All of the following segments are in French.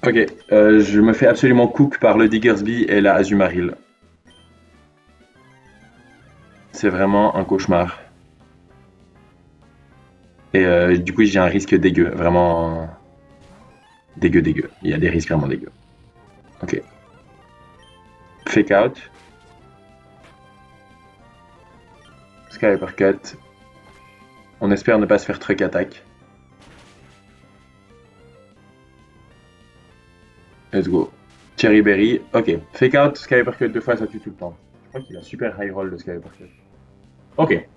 Ok, je me fais absolument cook par le Diggersby et la Azumarill. C'est vraiment un cauchemar. Et du coup, j'ai un risque dégueu, vraiment dégueu, dégueu. Il y a des risques vraiment dégueux. Ok, fake out, sky uppercut. On espère ne pas se faire truck attack. Let's go. Cherry berry, ok. Fake out, sky uppercut deux fois, ça tue tout le temps. Je crois qu'il a super high roll de sky uppercut. Ok,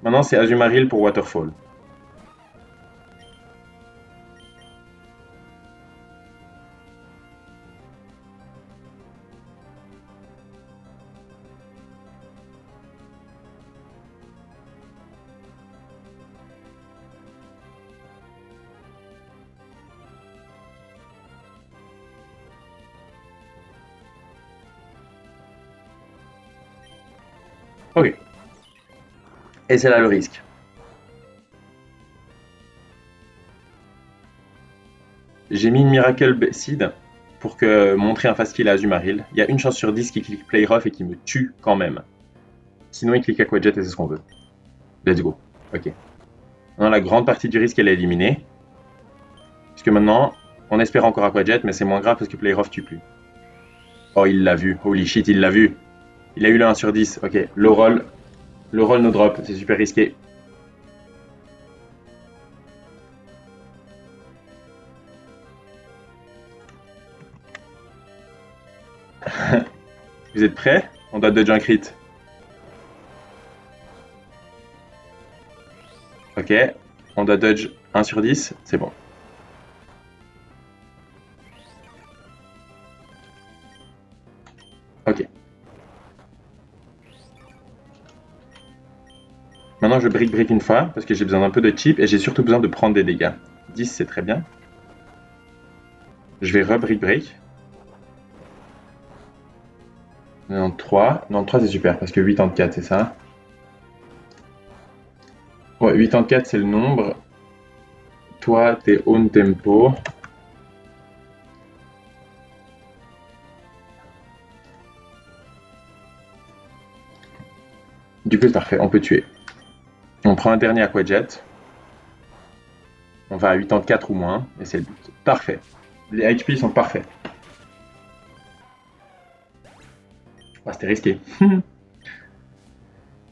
maintenant c'est Azumarill pour waterfall. Ok, et c'est là le risque. J'ai mis une Miracle Seed pour montrer un fast kill à Azumarill. Il y a une chance sur 10 qu'il clique Play Rough et qu'il me tue quand même. Sinon, il clique Aqua Jet et c'est ce qu'on veut. Let's go. Ok. Maintenant, la grande partie du risque, elle est éliminée. Puisque maintenant, on espère encore Aqua Jet, mais c'est moins grave parce que Play Rough tue plus. Oh, il l'a vu. Holy shit, il l'a vu. Il a eu le 1 sur 10. Ok. Low roll. Low roll, no drop. C'est super risqué. Vous êtes prêts? On doit dodge un crit. Ok. On doit dodge 1 sur 10. C'est bon. Ok. Maintenant, je brick une fois parce que j'ai besoin d'un peu de chip et j'ai surtout besoin de prendre des dégâts. 10, c'est très bien. Je vais re-brick. 93. 93, c'est super parce que 84, c'est ça? Ouais, 84, c'est le nombre. Toi, t'es on tempo. Du coup, c'est parfait, on peut tuer. On prend un dernier Aquajet. On va à 84 ou moins, et c'est le but. Parfait. Les HP sont parfaits. Ah, c'était risqué.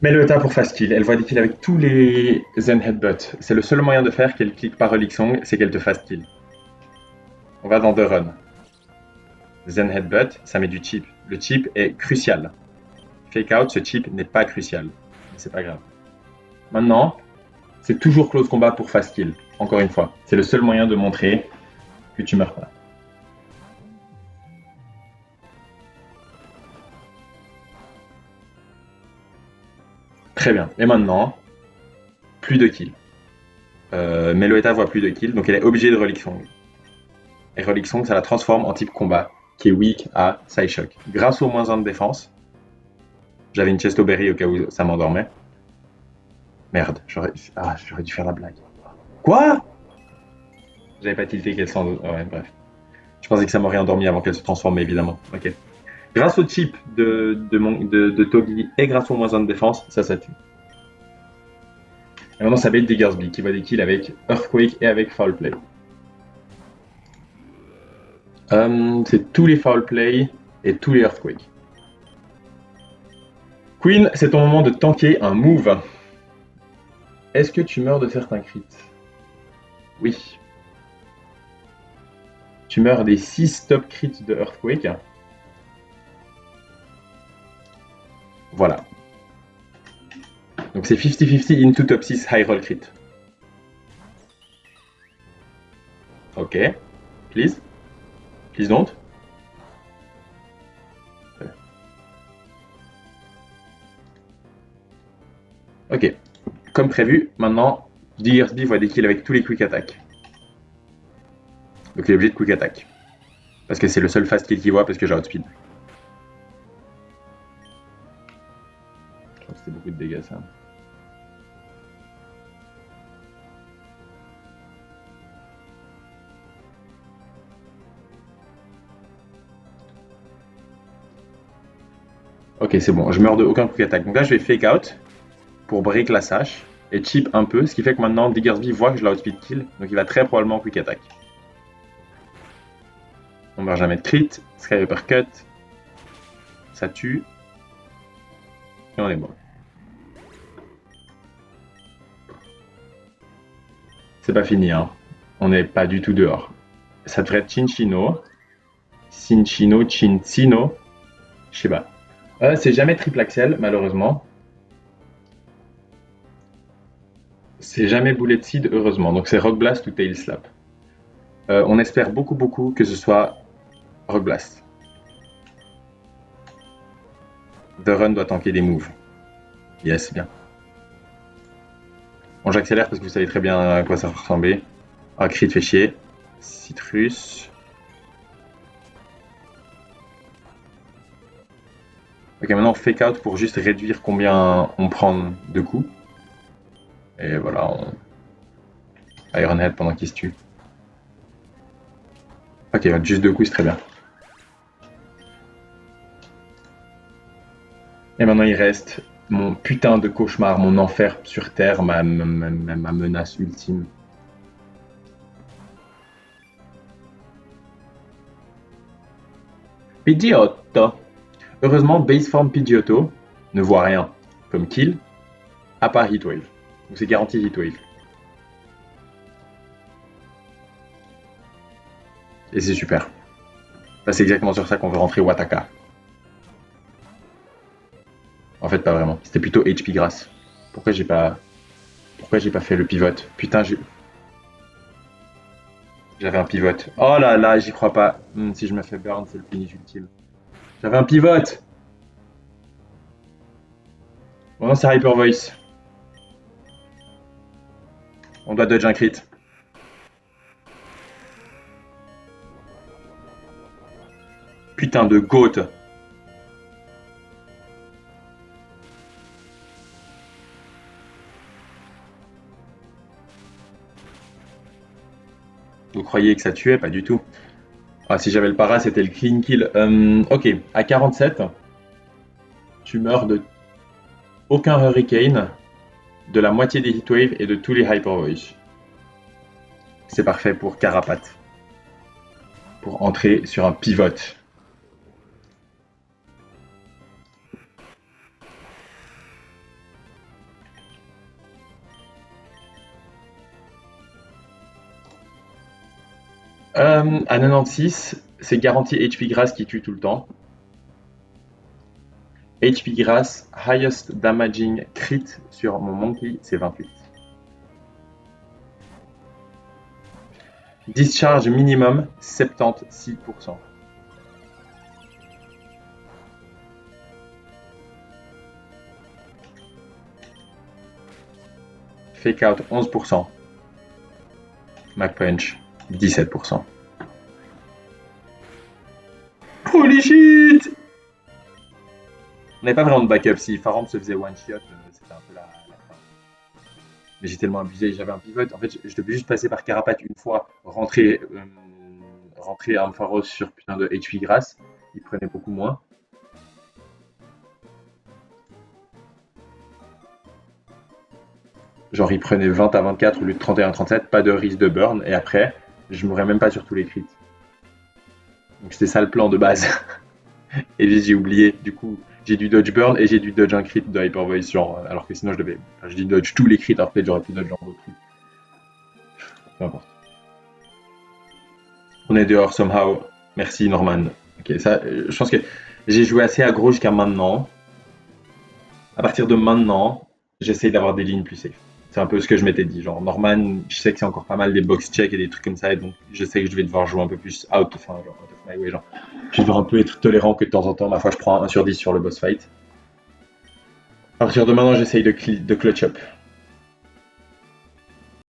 Mais le tas pour fast kill. Elle voit des kills avec tous les Zen Headbutt. C'est le seul moyen de faire qu'elle clique par Elixong, c'est qu'elle te fast kill. On va dans deux runs. Zen Headbutt, ça met du chip. Le chip est crucial. Fake out, ce chip n'est pas crucial. Mais c'est pas grave. Maintenant, c'est toujours close combat pour fast kill. Encore une fois. C'est le seul moyen de montrer que tu meurs pas. Très bien. Et maintenant, plus de kills. Meloetta voit plus de kills, donc elle est obligée de Relic Song. Et Relic Song, ça la transforme en type combat, qui est weak à Psyshock. Grâce au moins 1 de défense, j'avais une Chesto Berry au cas où ça m'endormait. Merde, j'aurais dû faire la blague. Quoi? J'avais pas tilté qu'elle s'en... Ouais, bref. Je pensais que ça m'aurait endormi avant qu'elle se transforme, évidemment. Ok. Grâce au chip de Togi et grâce au moins 1 de défense, ça tue. Et maintenant, ça va être Diggersby qui voit des kills avec Earthquake et avec Foul Play. C'est tous les Foul Play et tous les Earthquake. Queen, c'est ton moment de tanker un move. Est-ce que tu meurs de certains crits? Oui. Tu meurs des 6 top crits de Earthquake. Voilà. Donc c'est 50-50 into top 6 high roll crit. Ok. Please. Please don't. Ok. Comme prévu, maintenant, Diggersby voit des kills avec tous les quick attack. Donc il est obligé de quick attack. Parce que c'est le seul fast kill qu'il voit parce que j'ai outspeed. Je crois que c'était beaucoup de dégâts ça. Ok, c'est bon, je meurs de aucun quick attack. Donc là, je vais fake out pour break la sash et chip un peu, ce qui fait que maintenant Diggersby voit que je l'outspeed kill, donc il va très probablement quick attack. On meurt jamais de crit, Sky Uppercut, ça tue, et on est mort. C'est pas fini, hein. On n'est pas du tout dehors. Ça devrait être Cinchino, Cincino, je sais pas. C'est jamais triple axel, malheureusement. C'est jamais Bullet Seed, heureusement. Donc c'est Rock Blast ou Tail Slap. On espère beaucoup que ce soit Rock Blast. The Run doit tanker des moves. Yes, bien. Bon, j'accélère parce que vous savez très bien à quoi ça va ressembler. Ah, crit fait chier. Citrus. Ok, maintenant fake out pour juste réduire combien on prend de coups. Et voilà, on... Ironhead pendant qu'il se tue. Ok, juste 2 coups, c'est très bien. Et maintenant il reste mon putain de cauchemar, mon enfer sur Terre, ma menace ultime. Pidgeotto. Heureusement, base form Pidgeotto ne voit rien comme kill, à part Heatwave. Donc c'est garanti Heatwave. Et c'est super. Là, c'est exactement sur ça qu'on veut rentrer Wataka. En fait, pas vraiment. C'était plutôt HP Grass. Pourquoi j'ai pas fait le pivot? Putain, j'avais un pivot. Oh là là, j'y crois pas. Si je me fais burn, c'est le finish ultime. J'avais un pivot. Bon, non, c'est Hyper Voice. On doit dodge un crit. Putain de goat. Vous croyez que ça tuait? Pas du tout. Ah, si j'avais le para, c'était le clean kill. Ok, à 47, tu meurs de aucun hurricane, de la moitié des heatwaves et de tous les hyper voice. C'est parfait pour Carapace. Pour entrer sur un pivot. À 96, c'est garanti HP Grass qui tue tout le temps. HP Grass, highest damaging crit sur mon monkey, c'est 28. Discharge minimum, 76%. Fake out, 11%. Mac Punch, 17%. Holy shit! On n'avait pas vraiment de backup. Si Faramp se faisait one shot, c'était un peu la fin. Mais j'ai tellement abusé, j'avais un pivot. En fait, je devais juste passer par Carapace une fois, rentrer Ampharos sur putain de HP Grass. Il prenait beaucoup moins. Genre, il prenait 20 à 24 au lieu de 31 à 37, pas de risque de burn. Et après, je mourrais même pas sur tous les crits. Donc, c'était ça le plan de base. Et j'ai oublié. Du coup, j'ai du dodge burn et j'ai du dodge un crit de Hyper Voice, genre, alors que sinon je devais. Enfin, je dis dodge tous les crits, alors peut-être j'aurais pu dodge en d'autres crits. Peu importe. On est dehors somehow. Merci Norman. Ok, ça, je pense que j'ai joué assez aggro jusqu'à maintenant. À partir de maintenant, j'essaye d'avoir des lignes plus safe. C'est un peu ce que je m'étais dit. Genre, Norman, je sais que c'est encore pas mal des box checks et des trucs comme ça, et donc je sais que je vais devoir jouer un peu plus out, enfin, genre, out of my way. Genre, je vais devoir un peu être tolérant que de temps en temps, ma foi, je prends un 1 sur 10 sur le boss fight. À partir de maintenant, j'essaye de clutch up.